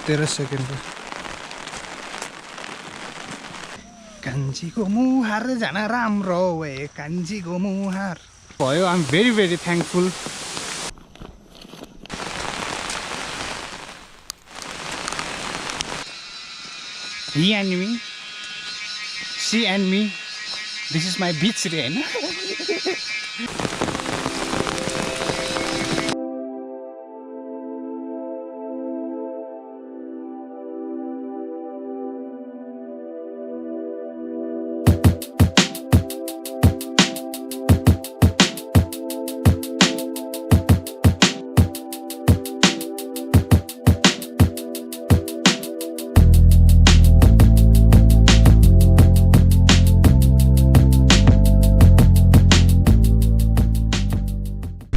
13 second कान्छीको मुहार जान राम्रो वे कान्छीको मुहार भयो I am very very thankful He and me, she and me, this is my beach रे हैन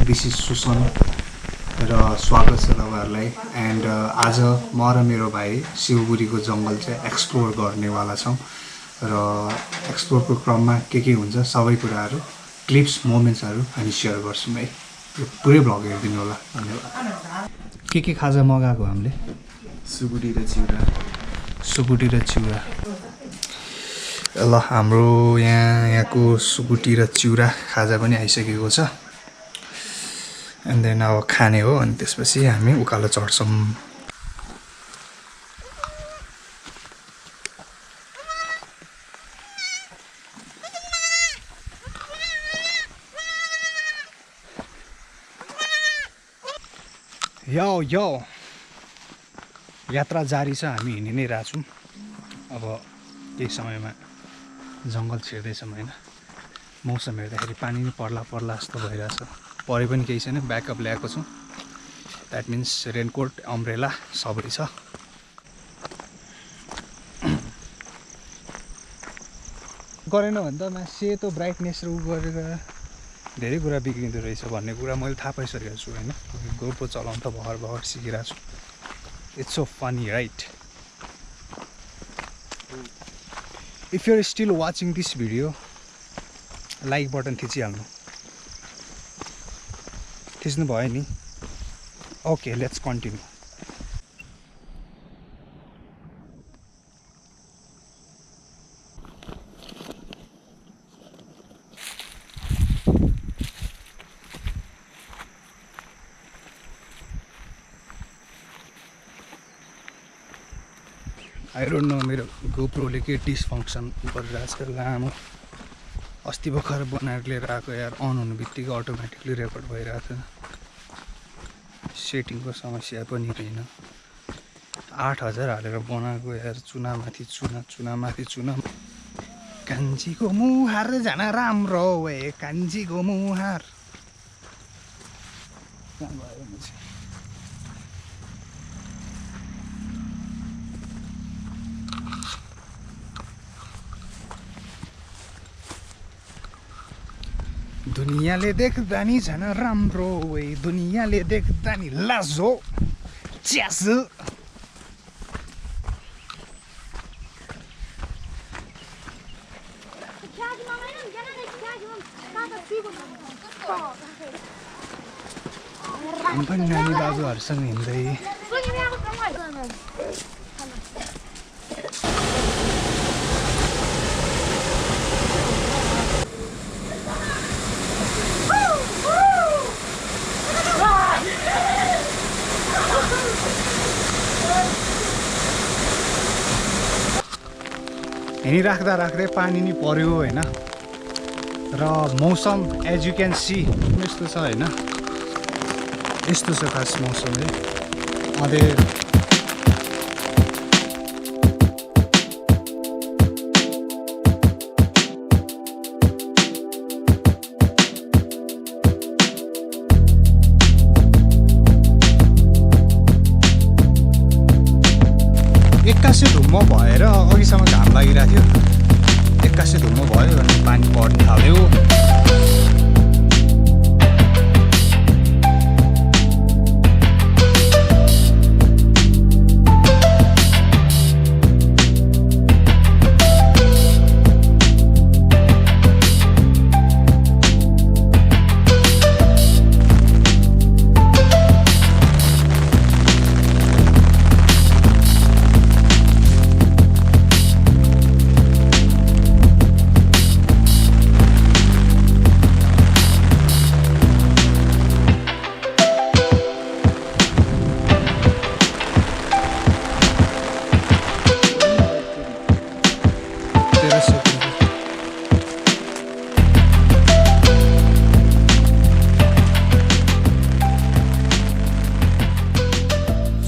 This is Susan र स्वागत छ तपाईहरुलाई एन्ड आज म र मेरो भाइ शिवपुरीको जंगल चाहिँ एक्सप्लोर गर्नेवाला छौं र एक्सप्लोरको क्रममा के हुन्छ सबै कुराहरु क्लिप्स मोमेन्ट्सहरु हामी शेयर गर्छौं है यो पुरै भ्लग हेर्दिनु होला धन्यवाद के खाजा मगाएको हामीले सुकुटी र चिउरा ल हाम्रो यहाँको सुकुटी र चिउरा खाजा पनि आइसकेको छ And then अब खाने हो अनि त्यसपछि हामी उकालो चढ्छौं यो यात्रा जारी छ हामी हिँडि नै रहेछौं अब केही समयमा जंगल छिर्दै छौं हैन मौसम हेर्दाखेरि पानी नि पर्ला जस्तो भइराछ परे पनि केही छैन ब्याकअप ल्याएको छु दैट मिन्स रेनकोट अम्ब्रेला सबै छ गरेन भने त सेतो ब्राइटनेस र उ गरेर धेरै कुरा बिग्रिँदो रहेछ भन्ने कुरा मैले थाहा पाइसकेको छु हैन गोप्रो चलाउन त भर सिकिरा छु it's so funny right if you are still watching this video like button थिचिहाल्नु थिच्नु भयो नि okay let's continue I don't know मेरो गोप्रोले के डिसफङ्क्सन गरिरहेको छ लामो अस्ति भर्खर बनाएर लिएर आएको यार अन हुनु बित्तिकै अटोमेटिकली रेकर्ड भइरहेको छ सेटिङको समस्या पनि होइन 8000 हालेर बनाएको यार चुनामाथि चुना कान्छीको मुहार जान राम्रो वे कान्छीको मुहार कहाँ गयो मान्छे दुनियाँले देख्दा नि झन राम्रो वे दुनियाँले देख्दा नि लाजो च्यासो हामी पनि नानी दाजुहरूसँग हिँड्दै हिँडिराख्दा राख्दै पानी नि पर्यो हैन र मौसम एज यु क्यान सी यस्तो छ हैन यस्तो छ खास मौसम है अँधेर एक्कासी धुम्म भएर अघिसम्म घाम लागिरहेको थियो एक्कासी धुम्म भयो अनि पानी पर्न थाल्यो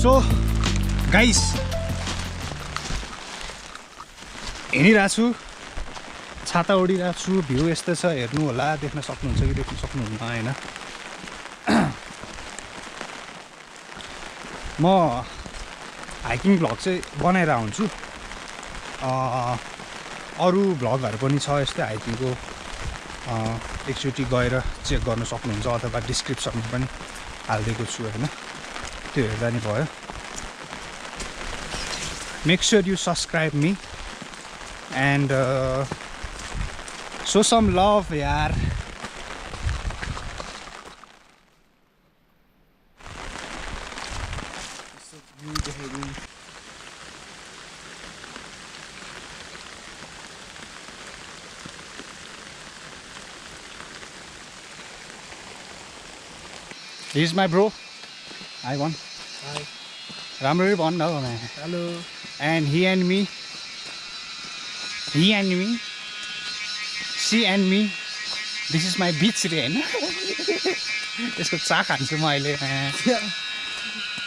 सो गाइस हिँडिरहेको छु, छाता ओढिरहेको छु, भ्यू यस्तो छ, हेर्नु होला, देख्न सक्नुहुन्छ कि देख्न सक्नुहुन्न होइन। म हाइकिङ भ्लग चाहिँ बनाएर हुन्छु, अरू भ्लगहरू पनि छ यस्तै हाइकिङको, एकचोटि गएर चेक गर्न सक्नुहुन्छ अथवा डिस्क्रिप्सनमा पनि हालिदिएको छु होइन, त्यो हेर्दा नि भयो। Make sure you subscribe me and show some love yaar. He's my bro. Hi one. Hi. Ramri one no man. Hello. And he and me. She and me. This is my beach रे हैन। यसको चा खान्छु म अहिले।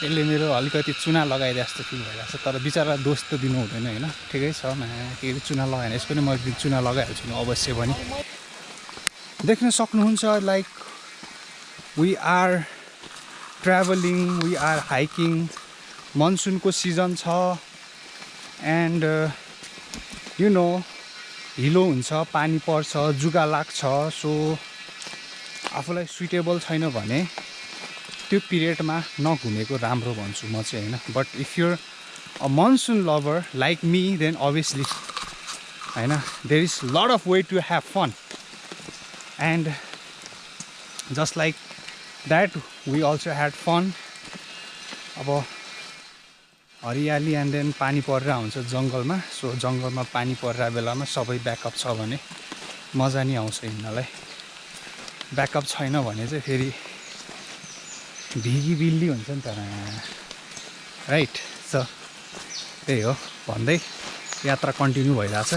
यसले मेरो अलिकति चुना लगाइदिए जस्तो फिल भइरहेको छ, तर बिचारा दोष त दिनु हुँदैन हैन। ठिकै छ, केही चुना लगाएन, यसको नि म चुना लगाइहाल्छु नि अवश्य पनि। देख्न सक्नुहुन्छ like we are traveling, we are hiking, मनसुनको सिजन छ एन्ड you know हिलो हुन्छ, पानी पर्छ, जुगा लाग्छ, सो आफूलाई सुइटेबल छैन भने त्यो पिरियडमा नघुमेको राम्रो भन्छु म चाहिँ हैन। But if you're a monsoon lover like me then obviously हैन, there is lot of way to have fun and just like that we also had fun. अब हरियाली एन्ड देन पानी परेर हुन्छ जङ्गलमा, सो जङ्गलमा पानी परेर बेलामा सबै ब्याकअप छ भने मजा नि आउँछ हिँड्नलाई। ब्याकअप छैन भने चाहिँ फेरि भिगी बिल्ली हुन्छ नि त राइट। सो त्यही हो भन्दै यात्रा कन्टिन्यू भइरहेछ।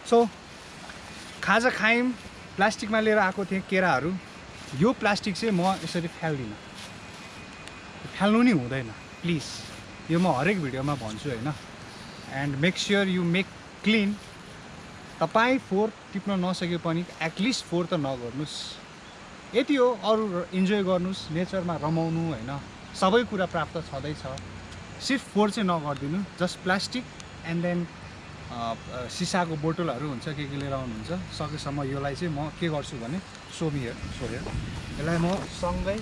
सो खाजा खायौँ, प्लास्टिकमा लिएर आएको थिएँ केराहरू। यो प्लास्टिक चाहिँ म यसरी फ्याल्दिनँ, फ्याल्नु नि हुँदैन प्लिज, यो म हरेक भिडियोमा भन्छु होइन। And make sure you make clean. तपाईँ फोहोर टिप्न नसके पनि एटलिस्ट फोहोर त नगर्नुहोस्, यति हो। अरू इन्जोय गर्नुहोस्, नेचरमा रमाउनु होइन, सबै कुरा प्राप्त छँदैछ, सिर्फ फोहोर चाहिँ नगरिदिनु। जस्ट प्लास्टिक एन्ड देन सिसाको बोतलहरू हुन्छ के लिएर आउनुहुन्छ, सकेसम्म यसलाई चाहिँ म के गर्छु भने यसलाई म सँगै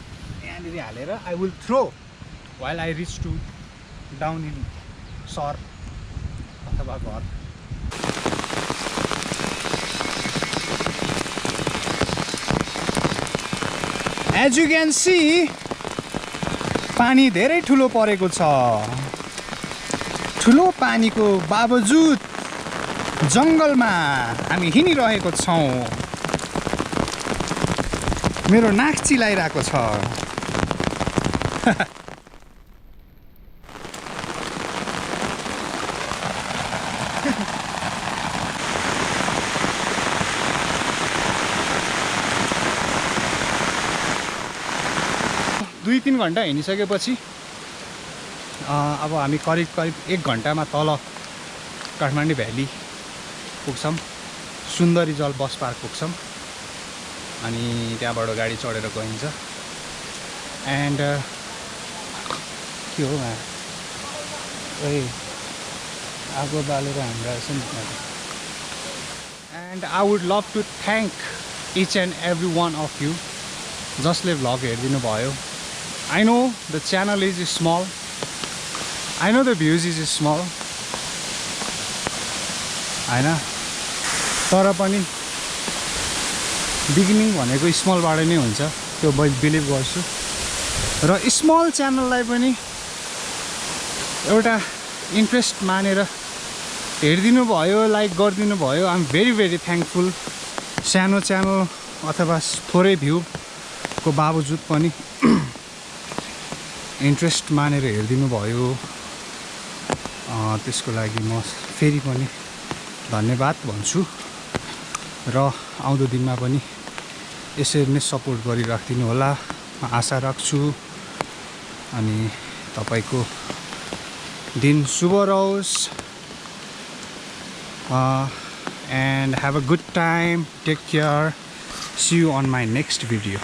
यहाँनिर हालेर I will throw while I reach to down in सहर अथवा घर। As you can see, पानी धेरै ठुलो परेको छ। ठुलो पानीको बावजुद जङ्गलमा हामी हिँडिरहेको छौँ। मेरो नाक चिलाइरहेको छ। 2-3 घन्टा हिँडिसकेपछि अब हामी करिब 1 घन्टामा तल काठमाडौँ भ्याली पुग्छौँ, सुन्दरी जल बस पार्क पुग्छौँ, अनि त्यहाँबाट गाडी चढेर गइन्छ। एन्ड के हो आगो बालेर हाम्रा and I would love to thank each and every one of you जसले भ्लग हेरिदिनु भयो। I know the channel is small, I know the views is small हैन, तर पनि बिगिनिङ भनेको स्मलबाट नै हुन्छ, त्यो म बिलिभ गर्छु। र स्मल च्यानललाई पनि एउटा इन्ट्रेस्ट मानेर हेरिदिनु भयो, लाइक गरिदिनु भयो। I am very very thankful. सानो च्यानल अथवा थोरै भ्यूको बावजुद पनि इन्ट्रेस्ट मानेर हेरिदिनु भयो, त्यसको लागि म फेरि पनि धन्यवाद भन्छु। र आउँदो दिनमा पनि यसरी नै सपोर्ट गरिराखिदिनु होला, आशा राख्छु। अनि तपाईको दिन शुभ रहोस् and have a good time. Take care. See you on my next video.